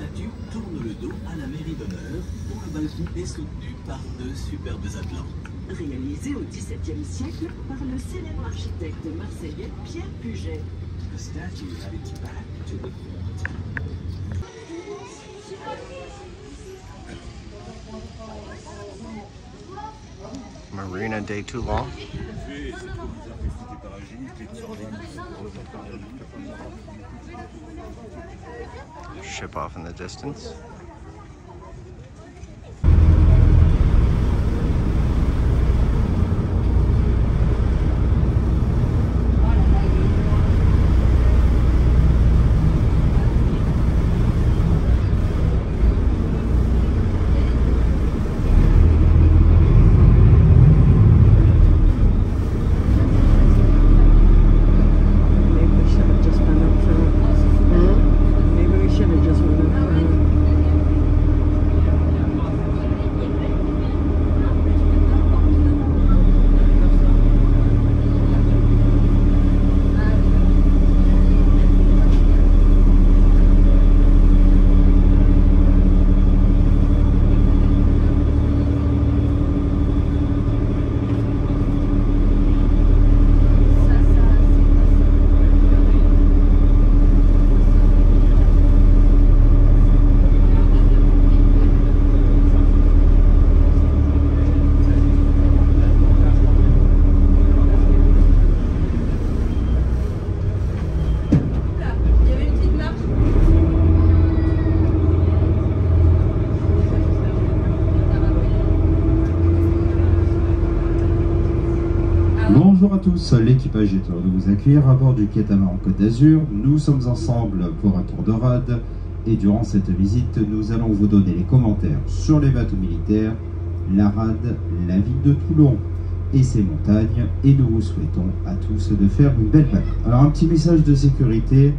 statue tourne le dos à la mairie d'honneur, où le balcon est soutenu par 2 superbes atlants. Réalisé au XVIIe siècle par le célèbre architecte marseillais Pierre Puget. The statue had its back to the front. Marina Day Toulon. Ship off in the distance. Bonjour à tous, l'équipage est heureux de vous accueillir à bord du catamaran Côte d'Azur. Nous sommes ensemble pour un tour de rade et durant cette visite, nous allons vous donner les commentaires sur les bateaux militaires, la rade, la ville de Toulon et ses montagnes, et nous vous souhaitons à tous de faire une belle balade. Alors un petit message de sécurité,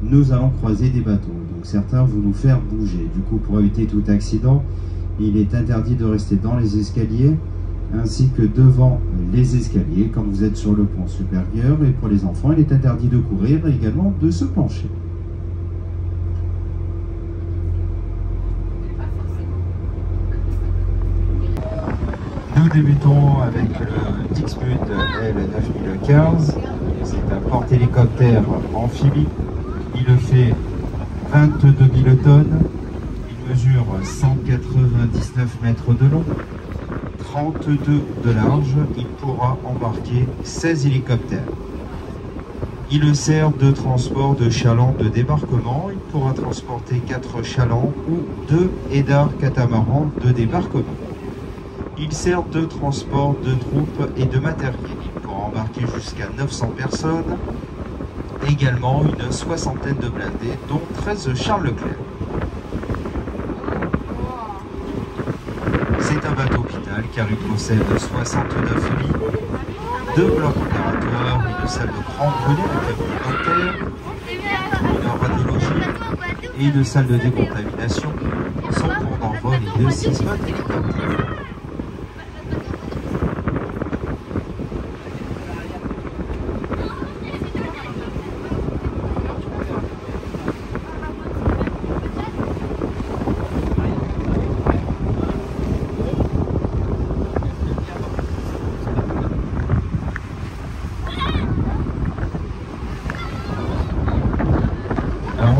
nous allons croiser des bateaux, donc certains vont nous faire bouger. Du coup, pour éviter tout accident, il est interdit de rester dans les escaliers ainsi que devant les escaliers quand vous êtes sur le pont supérieur, et pour les enfants il est interdit de courir et également de se pencher. Nous débutons avec le Dixmude L9015, c'est un porte-hélicoptère amphibie, il fait 22 kilotonnes, il mesure 199 mètres de long, 32 de large, il pourra embarquer 16 hélicoptères. Il sert de transport de chalands de débarquement, il pourra transporter 4 chalands ou 2 édards catamarans de débarquement. Il sert de transport de troupes et de matériel, il pourra embarquer jusqu'à 900 personnes, également une soixantaine de blindés, dont 13 Charles Leclerc. C'est un bateau hôpital car il possède 69 lits, 2 blocs opératoires, une salle de grand brûlé, un cabinet dentaire, une radiologie et une salle de décontamination. Son cours d'envol est de 6 modes hélicoptères.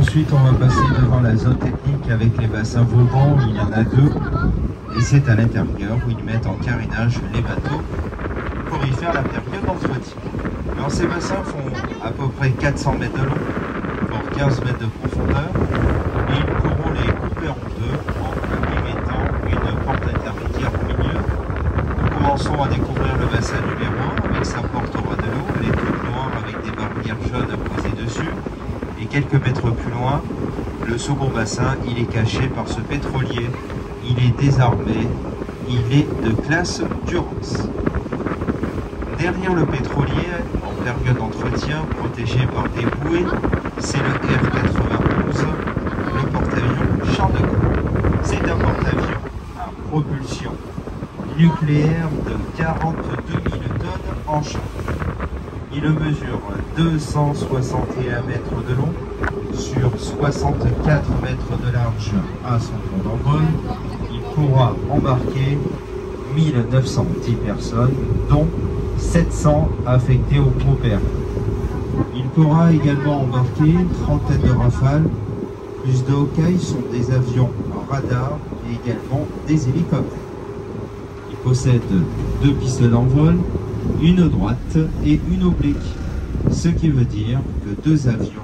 Ensuite, on va passer devant la zone technique avec les bassins Vauban, il y en a 2, et c'est à l'intérieur où ils mettent en carénage les bateaux pour y faire la période d'entretien. Alors ces bassins font à peu près 400 mètres de long pour 15 mètres de profondeur, et ils pourront les couper en deux en y mettant une porte intermédiaire au milieu. Nous commençons à découvrir le bassin numéro 1 avec sa porte au ras de l'eau, elle est toute noire avec des barrières jaunes posées dessus. Et quelques mètres plus loin, le second bassin, il est caché par ce pétrolier. Il est désarmé, il est de classe Durance. Derrière le pétrolier, en période d'entretien, protégé par des bouées, c'est le R91, le porte-avions Charles de Gaulle. C'est un porte-avions à propulsion nucléaire de 42 000 tonnes en charge. Il mesure 261 mètres de long sur 64 mètres de large à son pont d'envol. Il pourra embarquer 1910 personnes, dont 700 affectées au Pro-Père. Il pourra également embarquer une trentaine de Rafales, plus de Hawkeye sont des avions radar et également des hélicoptères. Il possède 2 pistes d'envol, une droite et une oblique, ce qui veut dire que 2 avions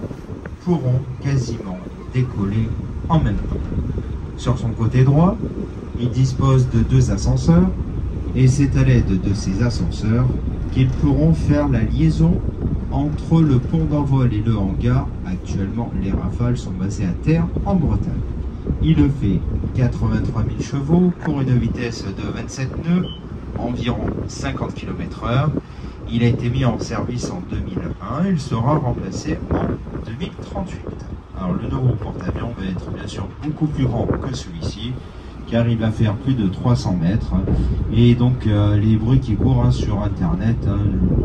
pourront quasiment décoller en même temps. Sur son côté droit, il dispose de 2 ascenseurs et c'est à l'aide de ces ascenseurs qu'ils pourront faire la liaison entre le pont d'envol et le hangar. Actuellement, les Rafales sont basées à terre en Bretagne. Il le fait 83 000 chevaux pour une vitesse de 27 nœuds, environ 50 km/h. Il a été mis en service en 2001, il sera remplacé en 2038. Alors le nouveau porte-avions va être bien sûr beaucoup plus grand que celui-ci, car il va faire plus de 300 mètres. Et donc les bruits qui courent sur internet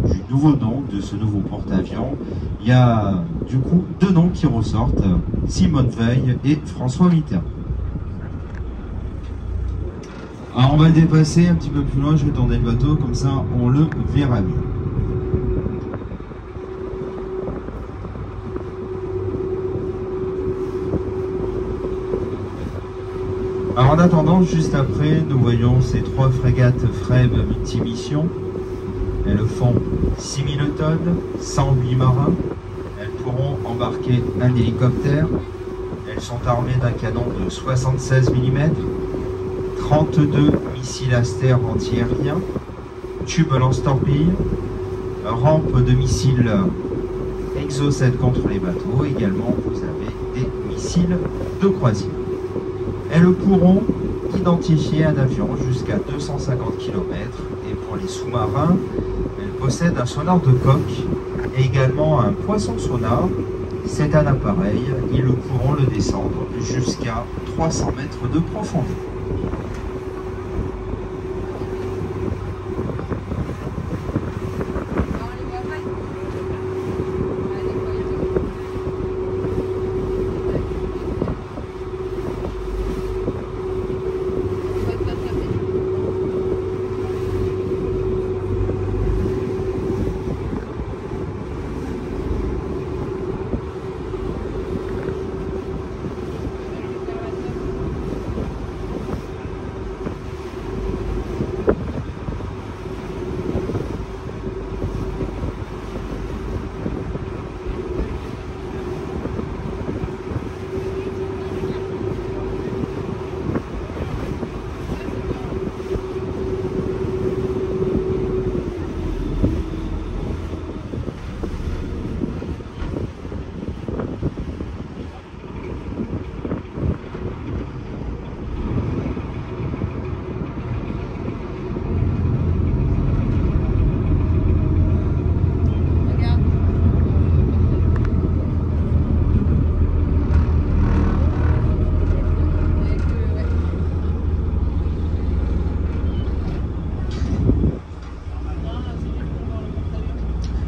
du nouveau nom de ce nouveau porte-avions, il y a du coup 2 noms qui ressortent, Simone Veil et François Mitterrand. Alors on va le dépasser un petit peu plus loin, je vais tourner le bateau, comme ça on le verra mieux. Alors en attendant, juste après, nous voyons ces 3 frégates FREB multimissions. Elles font 6000 tonnes, 108 marins. Elles pourront embarquer un hélicoptère. Elles sont armées d'un canon de 76 mm, 32 missiles Aster anti-aériens, tubes lance-torpilles, rampe de missiles Exocet contre les bateaux. Également, vous avez des missiles de croisière. Elles pourront identifier un avion jusqu'à 250 km et pour les sous-marins, elles possèdent un sonar de coque et également un poisson sonar. C'est un appareil, ils pourront le descendre jusqu'à 300 mètres de profondeur.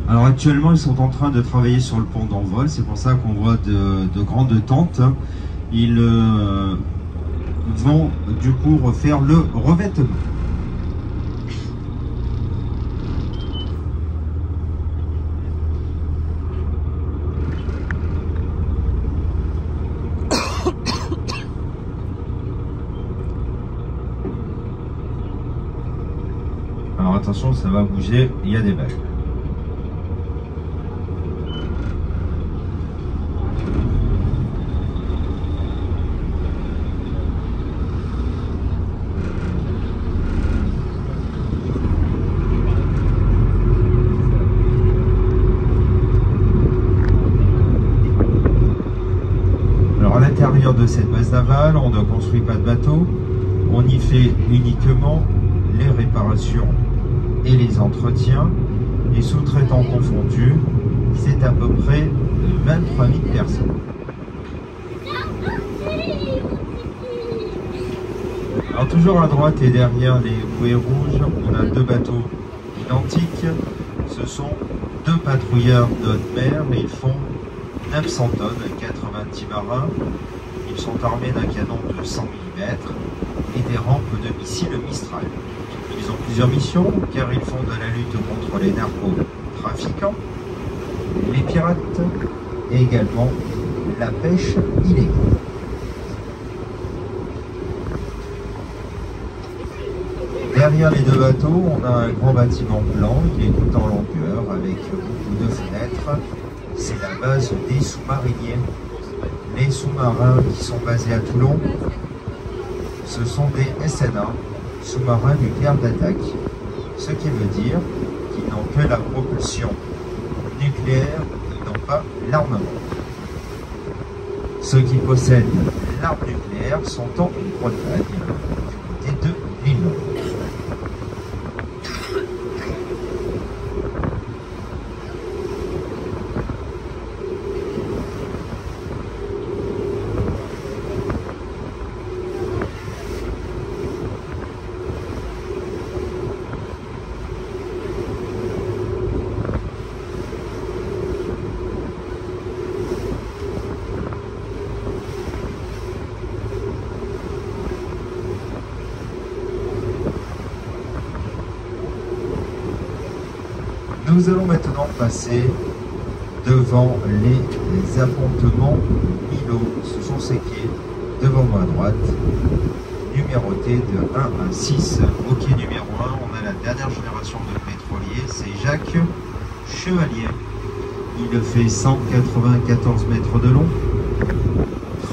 Alors actuellement, ils sont en train de travailler sur le pont d'envol, c'est pour ça qu'on voit de grandes tentes. Ils vont du coup refaire le revêtement. Alors attention, ça va bouger, il y a des vagues. De cette base navale, on ne construit pas de bateau, on y fait uniquement les réparations et les entretiens, et sous-traitants confondus, c'est à peu près 23 000 personnes. Alors toujours à droite et derrière les bouées rouges, on a 2 bateaux identiques, ce sont 2 patrouilleurs de haute mer et ils font 900 tonnes, 90 marins. Ils sont armés d'un canon de 100 mm et des rampes de missiles Mistral. Ils ont plusieurs missions car ils font de la lutte contre les narcotrafiquants, les pirates et également la pêche illégale. Derrière les deux bateaux, on a un grand bâtiment blanc qui est tout en longueur avec beaucoup de fenêtres. C'est la base des sous-mariniers. Les sous-marins qui sont basés à Toulon, ce sont des SNA, sous-marins nucléaires d'attaque. Ce qui veut dire qu'ils n'ont que la propulsion nucléaire, ils n'ont pas l'armement. Ceux qui possèdent l'arme nucléaire sont en Bretagne, du côté de Lille. Nous allons maintenant passer devant les appontements Milo. Ce sont ces quais devant moi à droite, numérotés de 1 à 6. Au quai numéro 1, on a la dernière génération de pétroliers, c'est Jacques Chevalier. Il fait 194 mètres de long,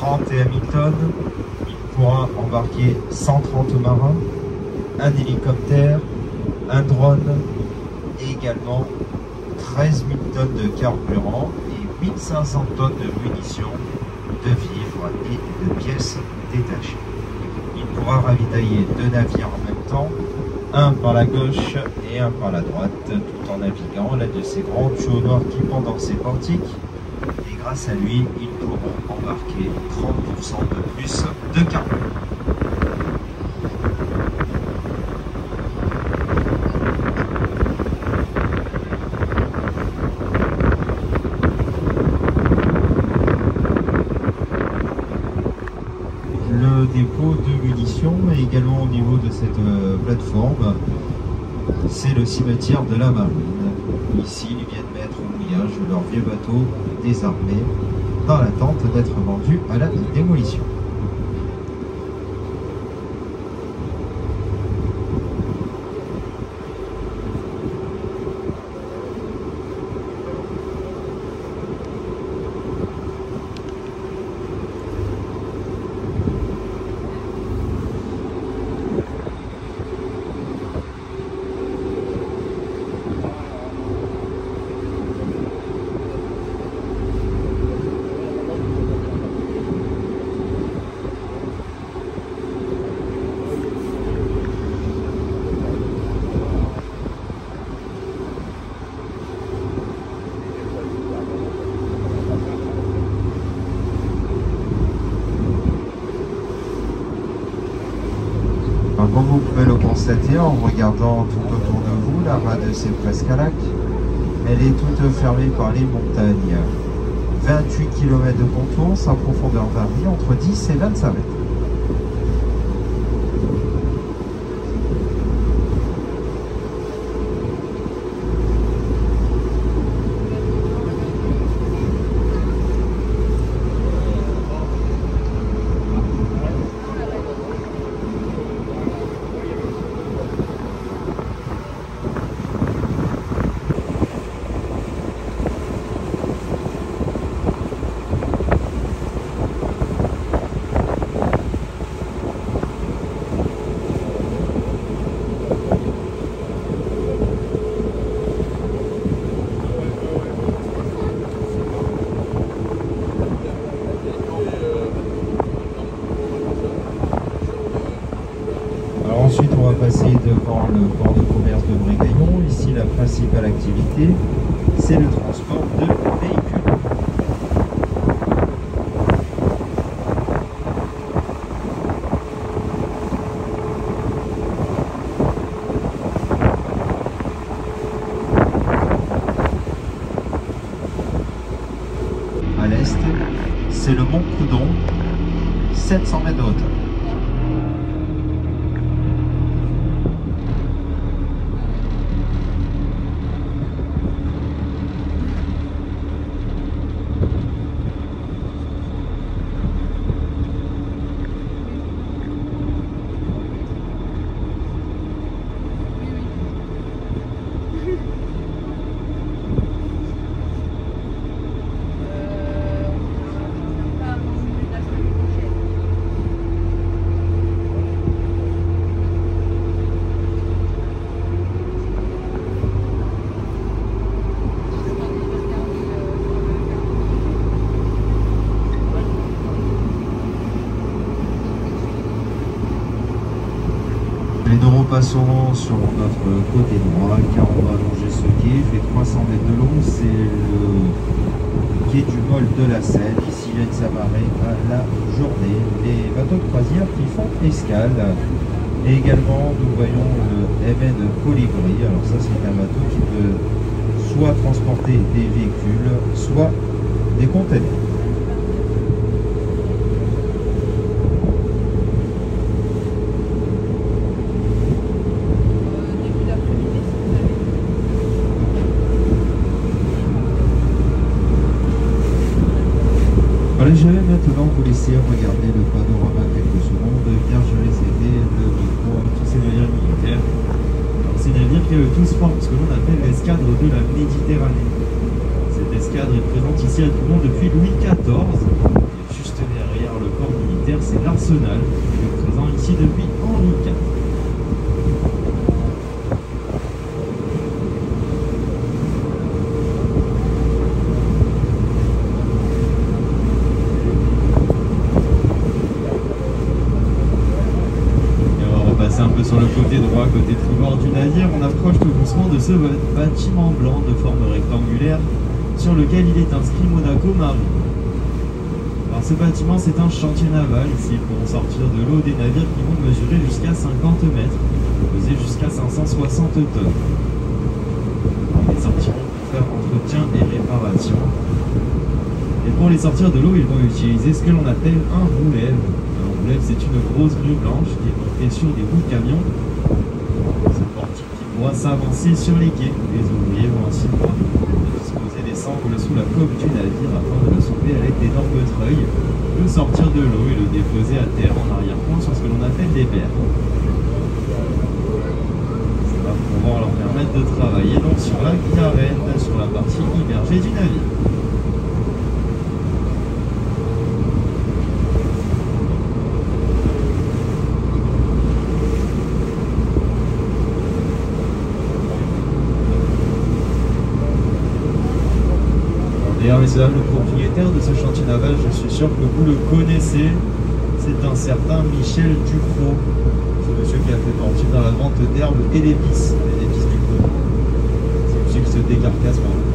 31 000 tonnes. Il pourra embarquer 130 marins, un hélicoptère, un drone, et également 13 000 tonnes de carburant et 1500 tonnes de munitions, de vivres et de pièces détachées. Il pourra ravitailler deux navires en même temps, un par la gauche et un par la droite, tout en naviguant l'un de ces grands tuyaux noirs qui pendent dans ses portiques. Et grâce à lui, ils pourront embarquer 30% de plus de carburant. Dépôt de munitions et également au niveau de cette plateforme, c'est le cimetière de la marine. Ici, ils viennent mettre au mouillage leur vieux bateau désarmé dans l'attente d'être vendu à la démolition. Comme vous pouvez le constater en regardant tout autour de vous, la rade c'est presque un lac. Elle est toute fermée par les montagnes. 28 km de contour, sa profondeur varie entre 10 et 25 mètres. Ensuite, on va passer devant le port de commerce de Brégaillon. Ici, la principale activité, c'est le transport de véhicules. À c'est le Mont Coudon, 700 mètres de hauteur. Et nous repassons sur notre côté droit car on va allonger ce quai, il fait 300 mètres de long, c'est le quai du Mol de la Seine. Ici viennent s'amarrer à la journée les bateaux de croisière qui font escale. Et également nous voyons le MN Colibri, alors ça c'est un bateau qui peut soit transporter des véhicules, soit des containers. Je vais maintenant vous laisser regarder le panorama quelques secondes car je vais céder le micro à tous ces navires militaires. Alors, ces navires tous forment ce que l'on appelle l'escadre de la Méditerranée. Cette escadre est présente ici à Toulon depuis Louis XIV. Et juste derrière le port militaire, c'est l'Arsenal qui est présent ici depuis Henri IV. Un peu sur le côté droit, côté tribord du navire, on approche tout doucement de ce bâtiment blanc de forme rectangulaire sur lequel il est inscrit Monaco Marine. Alors ce bâtiment c'est un chantier naval, ici pour sortir de l'eau des navires qui vont mesurer jusqu'à 50 mètres, peser jusqu'à 560 tonnes. Ils sortiront pour faire entretien et réparation. Et pour les sortir de l'eau, ils vont utiliser ce que l'on appelle un roulève. Un roulève c'est une grosse grue blanche qui est montée sur des roues de camion. Ce portique qui pourra s'avancer sur les quais. Les ouvriers vont ainsi pouvoir disposer des sangles sous la coque du navire afin de le soulever avec d'énormes treuils, le sortir de l'eau et le déposer à terre en arrière-plan sur ce que l'on appelle des berres. Ça va pouvoir leur permettre de travailler donc sur la carène, sur la partie immergée du navire. D'ailleurs, messieurs, le propriétaire de ce chantier naval, je suis sûr que vous le connaissez, c'est un certain Michel Ducrot. Ce monsieur qui a fait fortune dans la vente d'herbes et d'épices du Coton. C'est monsieur qui se décarcasse maintenant.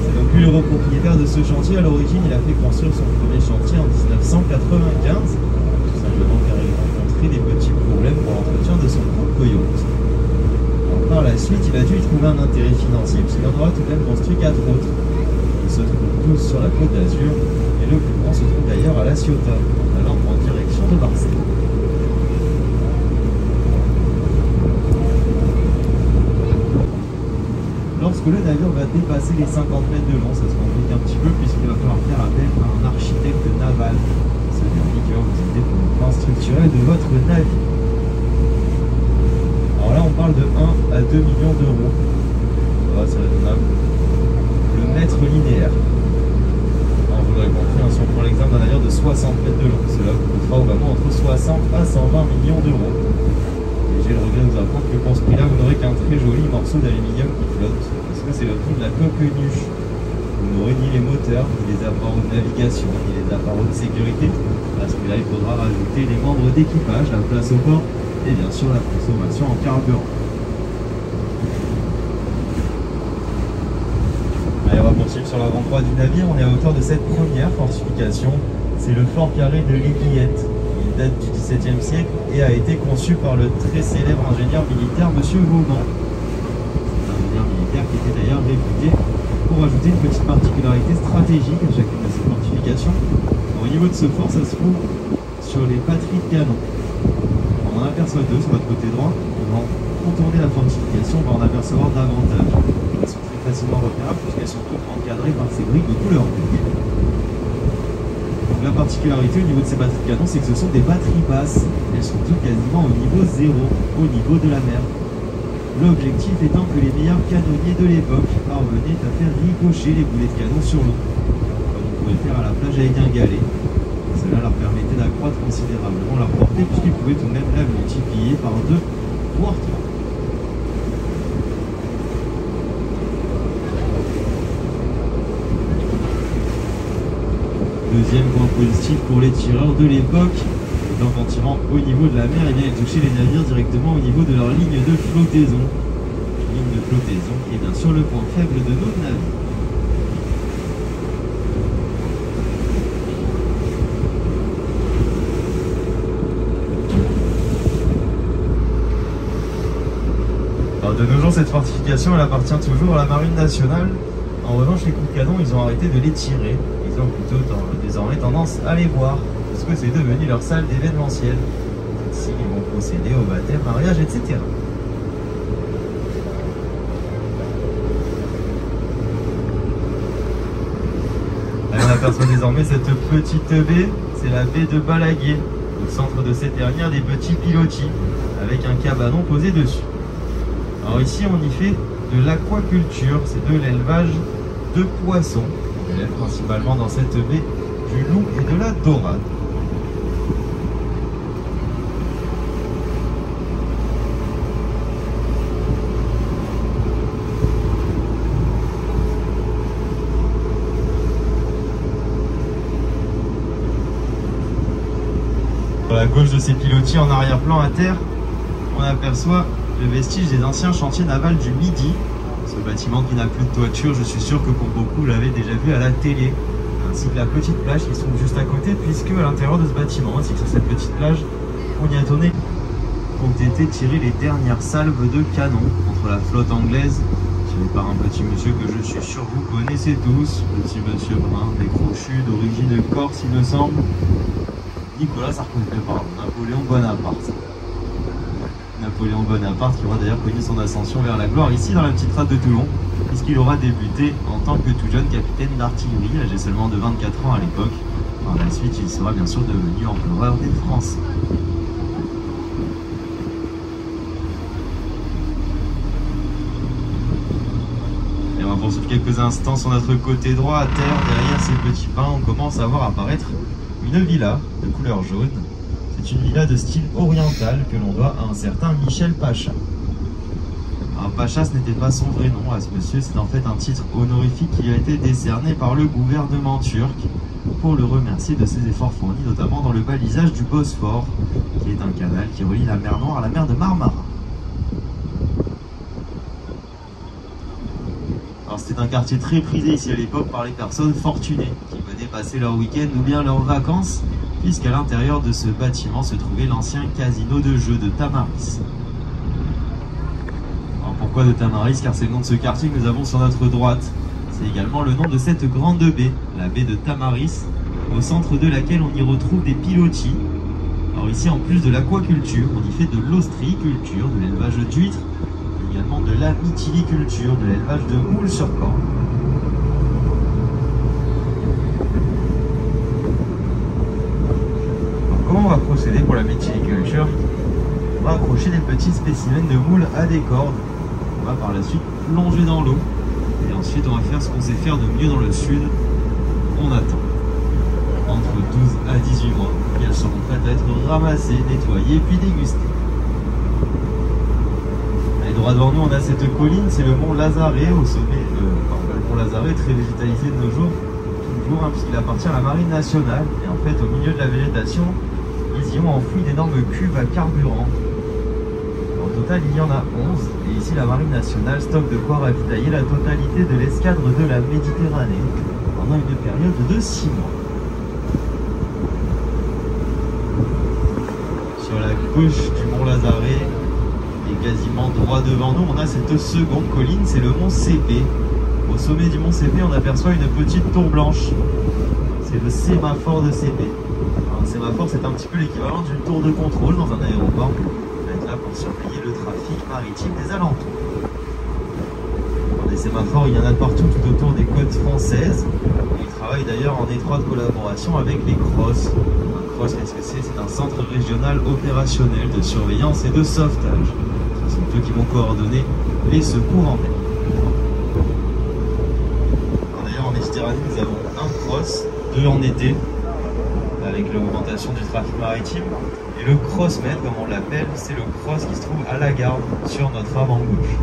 C'est donc lui le propriétaire de ce chantier. À l'origine, il a fait construire son premier chantier en 1995, tout simplement car il rencontrait des petits problèmes pour l'entretien de son propre yacht. Par la suite, il a dû y trouver un intérêt financier puisqu'il en aura tout de même construit 4 autres. Ils se trouvent tous sur la Côte d'Azur et le plus grand se trouve d'ailleurs à La Ciotat, allant en direction de Marseille. Lorsque le navire va dépasser les 50 mètres de long, ça se complique un petit peu puisqu'il va falloir faire appel à un architecte naval. Ce dernier qui va vous aider pour le plan structurel de votre navire. Alors là, on parle de 1 à 2 millions d'euros. C'est raisonnable. Le mètre linéaire. Alors, vous l'aurez compris, si on prend l'exemple d'un navire de 60 mètres de long, cela vous coûtera au vraiment entre 60 à 120 millions d'euros. Et j'ai le regret de vous apprendre que pour ce prix-là, vous n'aurez qu'un très joli morceau d'aluminium qui flotte, parce que c'est le prix de la coque nuche. Vous n'aurez ni les moteurs, ni les appareils de navigation, ni les appareils de sécurité. À ce prix-là, il faudra rajouter les membres d'équipage, la place au port, et bien sûr la consommation en carburant. Allez, on va poursuivre sur l'avant-droit du navire. On est à hauteur de cette première fortification. C'est le fort carré de l'Aiguillette. Il date du XVIIe siècle et a été conçu par le très célèbre ingénieur militaire M. Vauban. Un ingénieur militaire qui était d'ailleurs réputé pour ajouter une petite particularité stratégique à chacune de ses fortifications. fortification. Au niveau de ce fort, ça se trouve sur les batteries de canon. On en aperçoit deux sur votre côté droit. On va contourner la fortification, on va en apercevoir davantage. Elles sont très facilement repérables puisqu'elles sont toutes encadrées par ces briques de couleur rouge. La particularité au niveau de ces batteries de canon, c'est que ce sont des batteries basses. Elles sont toutes quasiment au niveau 0, au niveau de la mer. L'objectif étant que les meilleurs canonniers de l'époque parvenaient à faire ricocher les boulets de canon sur l'eau, comme on pouvait le faire à la plage avec un galet. Cela leur permettait d'accroître considérablement leur portée puisqu'ils pouvaient tout de même la multiplier par 2 voire 3. Deuxième point positif pour les tireurs de l'époque, étant qu'en tirant au niveau de la mer, eh bien, ils touchaient les navires directement au niveau de leur ligne de flottaison. Ligne de flottaison qui est bien sûr le point faible de nos navires. Alors de nos jours, cette fortification, elle appartient toujours à la Marine nationale. En revanche, les coups de canon, ils ont arrêté de les tirer. Ils ont plutôt désormais tendance à les voir, parce que c'est devenu leur salle d'événementiel. Ici, ils vont procéder au baptême, mariage, etc. Allez, on aperçoit désormais cette petite baie, c'est la baie de Balaguer. Au centre de cette dernière, des petits pilotis, avec un cabanon posé dessus. Alors ici, on y fait de l'aquaculture, c'est de l'élevage de poissons. On élève principalement dans cette baie du loup et de la dorade. À la gauche de ces pilotis, en arrière-plan à terre, on aperçoit le vestige des anciens chantiers navals du Midi. Ce bâtiment qui n'a plus de toiture, je suis sûr que pour beaucoup l'avez déjà vu à la télé, ainsi que la petite plage qui se trouve juste à côté, puisque à l'intérieur de ce bâtiment, ainsi que sur cette petite plage, on y a tourné, ont été tirées les dernières salves de canon contre la flotte anglaise, tirée par un petit monsieur que je suis sûr vous connaissez tous, petit monsieur brun, décrochu, d'origine corse il me semble, Nicolas Sarkozy, pardon, Napoléon Bonaparte. Napoléon Bonaparte qui aura d'ailleurs connu son ascension vers la gloire ici dans la petite rade de Toulon, puisqu'il aura débuté en tant que tout jeune capitaine d'artillerie, âgé seulement de 24 ans à l'époque. Par la suite, il sera bien sûr devenu empereur des Français. Et on va poursuivre quelques instants sur notre côté droit à terre. Derrière ces petits pins, on commence à voir apparaître une villa de couleur jaune. C'est une villa de style oriental que l'on doit à un certain Michel Pacha. Alors Pacha, ce n'était pas son vrai nom à ce monsieur, c'est en fait un titre honorifique qui a été décerné par le gouvernement turc pour le remercier de ses efforts fournis, notamment dans le balisage du Bosphore, qui est un canal qui relie la mer Noire à la mer de Marmara. Alors c'était un quartier très prisé ici à l'époque par les personnes fortunées qui venaient passer leur week-end ou bien leurs vacances, puisqu'à l'intérieur de ce bâtiment se trouvait l'ancien casino de jeux de Tamaris. Alors pourquoi de Tamaris? Car c'est le nom de ce quartier que nous avons sur notre droite. C'est également le nom de cette grande baie, la baie de Tamaris, au centre de laquelle on y retrouve des pilotis. Alors ici, en plus de l'aquaculture, on y fait de l'ostréiculture, de l'élevage d'huîtres, également de la mytiliculture, de l'élevage de moules sur corne. Comment on va procéder pour la mytiliculture? On va accrocher des petits spécimens de moules à des cordes. On va par la suite plonger dans l'eau. Et ensuite on va faire ce qu'on sait faire de mieux dans le sud. On attend. Entre 12 à 18 mois, et elles seront prêtes à être ramassées, nettoyées puis dégustées. Et droit devant nous on a cette colline, c'est le mont Lazaret au sommet. Le mont Lazaret très végétalisé de nos jours. Toujours, puisqu'il appartient à la Marine nationale. Et en fait au milieu de la végétation, ils y ont enfoui d'énormes cuves à carburant. Au total, il y en a 11. Et ici, la Marine nationale stocke de quoi ravitailler la totalité de l'escadre de la Méditerranée pendant une période de 6 mois. Sur la gauche du mont Lazaret, et quasiment droit devant nous, on a cette seconde colline, c'est le mont Cépé. Au sommet du mont CP, on aperçoit une petite tour blanche. C'est le sémaphore de CP. Alors, un sémaphore, c'est un petit peu l'équivalent d'une tour de contrôle dans un aéroport. Il va être là pour surveiller le trafic maritime des alentours. Alors, des sémaphores, il y en a partout tout autour des côtes françaises. Ils travaillent d'ailleurs en étroite collaboration avec les CROSS. Un CROSS, qu'est-ce que c'est? C'est un centre régional opérationnel de surveillance et de sauvetage. Ce sont eux qui vont coordonner les secours en mer. D'ailleurs, en Méditerranée, nous avons un CROSS, 2 en été, avec l'augmentation du trafic maritime. Et le CROSSMED, comme on l'appelle, c'est le CROSS qui se trouve à la Garde, sur notre avant-gauche.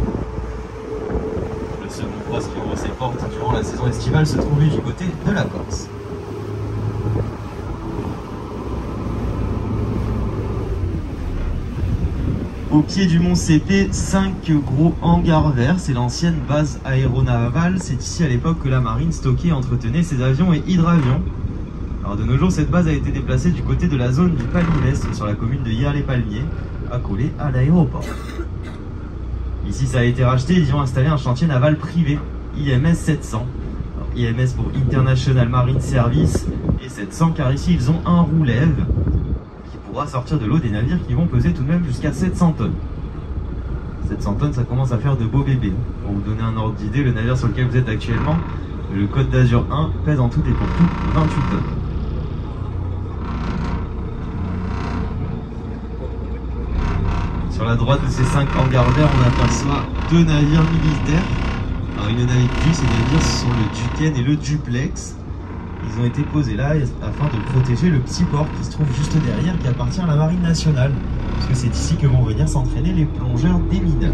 Le second CROSS qui ouvre ses portes durant la saison estivale se trouve lui du côté de la Corse. Au pied du mont CP, 5 gros hangars verts, c'est l'ancienne base aéronavale. C'est ici à l'époque que la marine stockait et entretenait ses avions et hydravions. Alors de nos jours, cette base a été déplacée du côté de la zone du Palmier-Est, sur la commune de Hyères-les-Palmiers, accolée à l'aéroport. Ici, ça a été racheté, ils y ont installé un chantier naval privé, IMS 700. Alors, IMS pour International Marine Service, et 700 car ici ils ont un roulève pourra sortir de l'eau des navires qui vont peser tout de même jusqu'à 700 tonnes. 700 tonnes, ça commence à faire de beaux bébés. Pour vous donner un ordre d'idée, le navire sur lequel vous êtes actuellement, le Côte d'Azur 1, pèse en tout et pour tout 28 tonnes. Sur la droite de ces 5 hangars verts, on aperçoit 2 navires militaires. Alors une navire plus, ces navires, ce sont le Duquesne et le Duplex. Ils ont été posés là afin de protéger le petit port qui se trouve juste derrière, qui appartient à la Marine nationale. Parce que c'est ici que vont venir s'entraîner les plongeurs démineurs.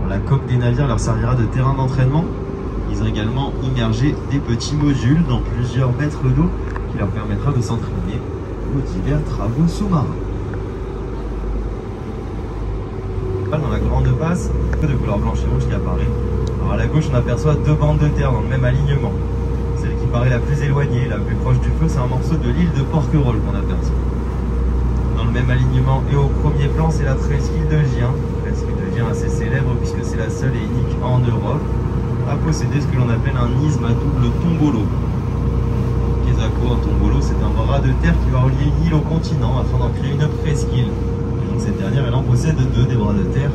La coque des navires leur servira de terrain d'entraînement. Ils ont également immergé des petits modules dans plusieurs mètres d'eau qui leur permettra de s'entraîner aux divers travaux sous-marins. Dans la grande passe, de couleur blanche et rouge qui apparaît. Alors à la gauche, on aperçoit 2 bandes de terre dans le même alignement. Celle qui paraît la plus éloignée, la plus proche du feu, c'est un morceau de l'île de Porquerolles qu'on aperçoit. Dans le même alignement et au premier plan, c'est la presqu'île de Gien. Presqu'île de Gien assez célèbre puisque c'est la seule et unique en Europe à posséder ce que l'on appelle un isthme à double tombolo. Quesaco, un tombolo, c'est un bras de terre qui va relier une île au continent afin d'en créer une presqu'île. Cette dernière, elle en possède 2 des bras de terre,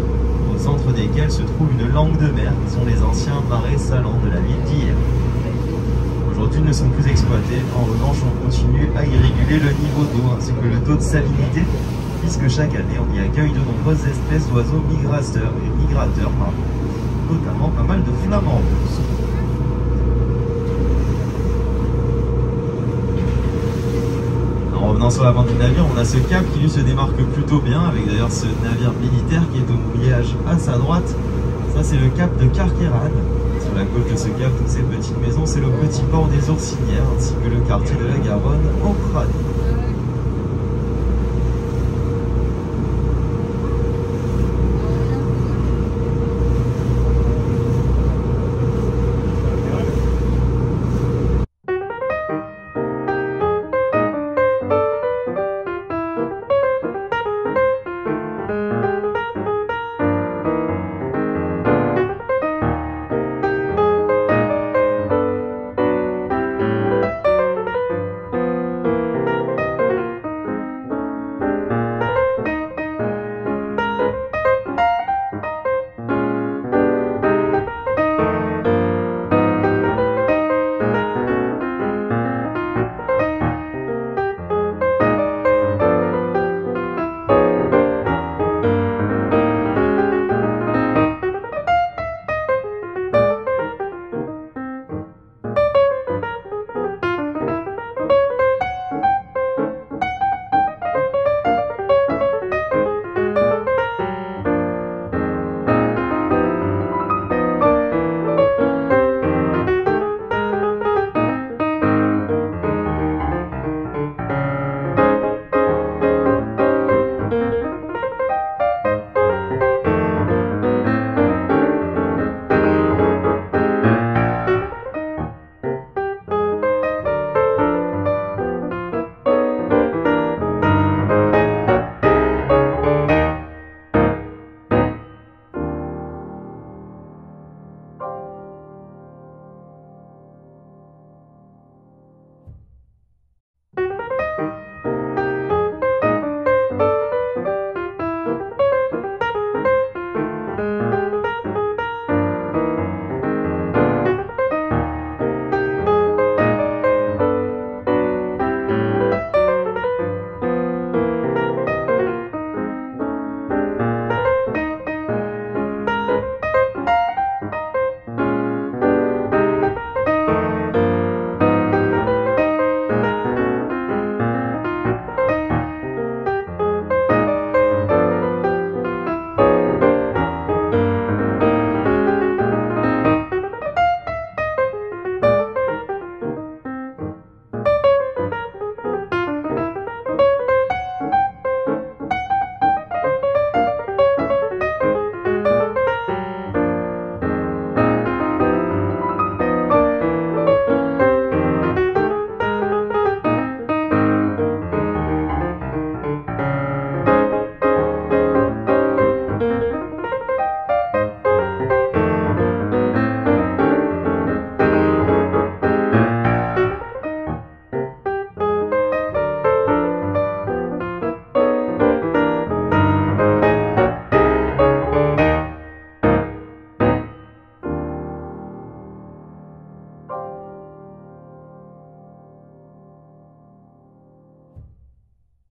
au centre desquels se trouve une langue de mer, qui sont les anciens marais salants de la ville d'Hyères. Aujourd'hui, ils ne sont plus exploités. En revanche, on continue à y réguler le niveau d'eau ainsi que le taux de salinité, puisque chaque année, on y accueille de nombreuses espèces d'oiseaux migrateurs, notamment pas mal de flamants roses. En revenant sur l'avant du navire, on a ce cap qui lui se démarque plutôt bien, avec d'ailleurs ce navire militaire qui est au mouillage à sa droite. Ça, c'est le cap de Carqueiranne. Sur la gauche de ce cap, toutes ces petites maisons, c'est le petit port des Ourcinières, ainsi que le quartier de la Garonne, au Crâne.